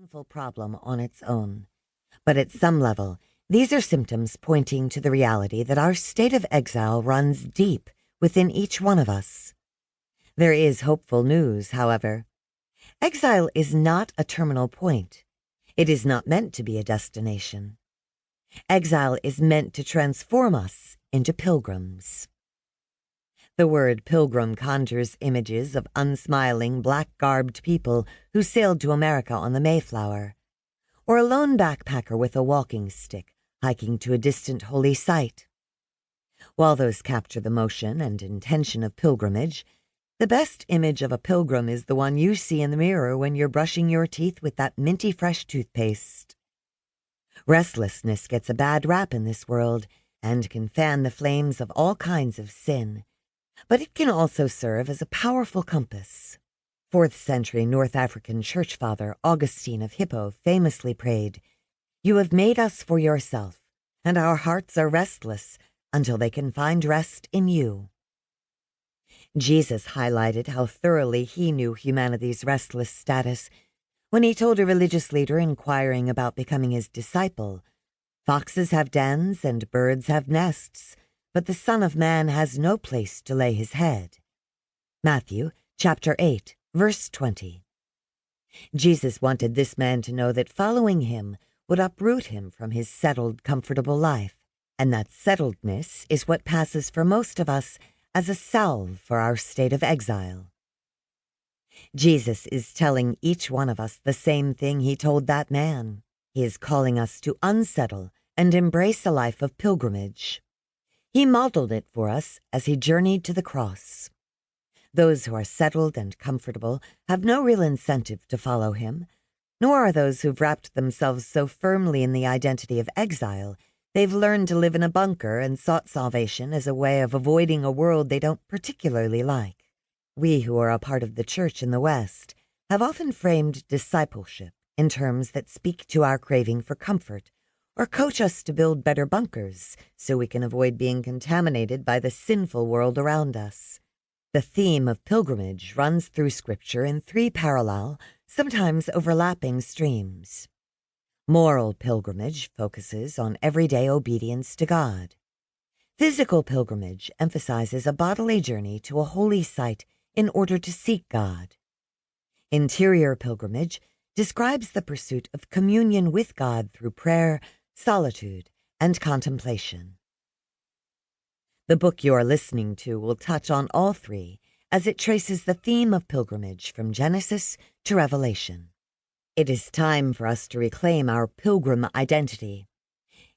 painful problem on its own. But at some level, these are symptoms pointing to the reality that our state of exile runs deep within each one of us. There is hopeful news, however. Exile is not a terminal point. It is not meant to be a destination. Exile is meant to transform us into pilgrims. The word pilgrim conjures images of unsmiling, black-garbed people who sailed to America on the Mayflower, or a lone backpacker with a walking stick hiking to a distant holy site. While those capture the motion and intention of pilgrimage, the best image of a pilgrim is the one you see in the mirror when you're brushing your teeth with that minty fresh toothpaste. Restlessness gets a bad rap in this world and can fan the flames of all kinds of sin, but it can also serve as a powerful compass. 4th century North African church father Augustine of Hippo famously prayed, "You have made us for yourself, and our hearts are restless until they can find rest in you." Jesus highlighted how thoroughly he knew humanity's restless status when he told a religious leader inquiring about becoming his disciple, "Foxes have dens and birds have nests, but the Son of Man has no place to lay his head." Matthew chapter 8, verse 20. Jesus wanted this man to know that following him would uproot him from his settled, comfortable life, and that settledness is what passes for most of us as a salve for our state of exile. Jesus is telling each one of us the same thing he told that man. He is calling us to unsettle and embrace a life of pilgrimage. He modeled it for us as he journeyed to the cross. Those who are settled and comfortable have no real incentive to follow him, nor are those who've wrapped themselves so firmly in the identity of exile they've learned to live in a bunker and sought salvation as a way of avoiding a world they don't particularly like. We who are a part of the church in the West have often framed discipleship in terms that speak to our craving for comfort, or coach us to build better bunkers so we can avoid being contaminated by the sinful world around us. The theme of pilgrimage runs through Scripture in 3 parallel, sometimes overlapping streams. Moral pilgrimage focuses on everyday obedience to God. Physical pilgrimage emphasizes a bodily journey to a holy site in order to seek God. Interior pilgrimage describes the pursuit of communion with God through prayer, solitude, and contemplation. The book you are listening to will touch on all 3 as it traces the theme of pilgrimage from Genesis to Revelation. It is time for us to reclaim our pilgrim identity.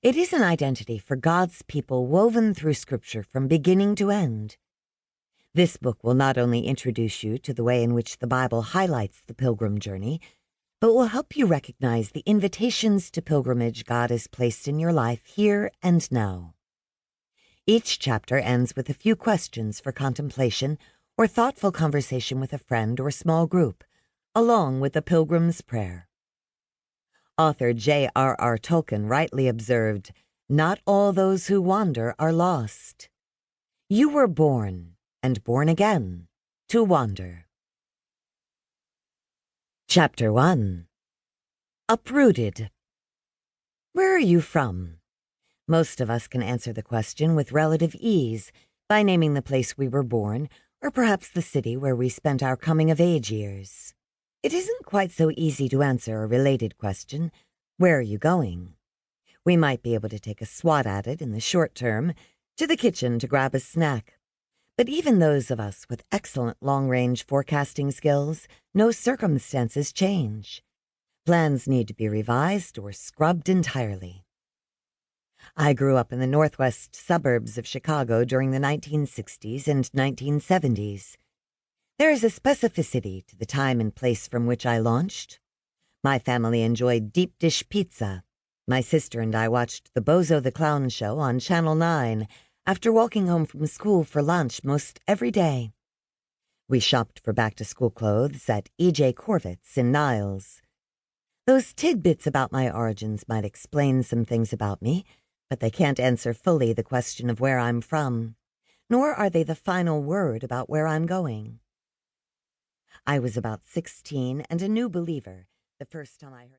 It is an identity for God's people woven through Scripture from beginning to end. This book will not only introduce you to the way in which the Bible highlights the pilgrim journey, but will help you recognize the invitations to pilgrimage God has placed in your life here and now. Each chapter ends with a few questions for contemplation or thoughtful conversation with a friend or small group, along with the Pilgrim's Prayer. Author J.R.R. Tolkien rightly observed, "Not all those who wander are lost. You were born, and born again, to wander." Chapter 1. Uprooted. Where are you from? Most of us can answer the question with relative ease by naming the place we were born, or perhaps the city where we spent our coming-of-age years. It isn't quite so easy to answer a related question, "Where are you going?" We might be able to take a swat at it in the short term, to the kitchen to grab a snack. But even those of us with excellent long-range forecasting skills know circumstances change. Plans need to be revised or scrubbed entirely. I grew up in the northwest suburbs of Chicago during the 1960s and 1970s. There is a specificity to the time and place from which I launched. My family enjoyed deep dish pizza. My sister and I watched the Bozo the Clown show on Channel 9 after walking home from school for lunch most every day. We shopped for back-to-school clothes at E.J. Korvitz in Niles. Those tidbits about my origins might explain some things about me, but they can't answer fully the question of where I'm from, nor are they the final word about where I'm going. I was about 16 and a new believer the first time I heard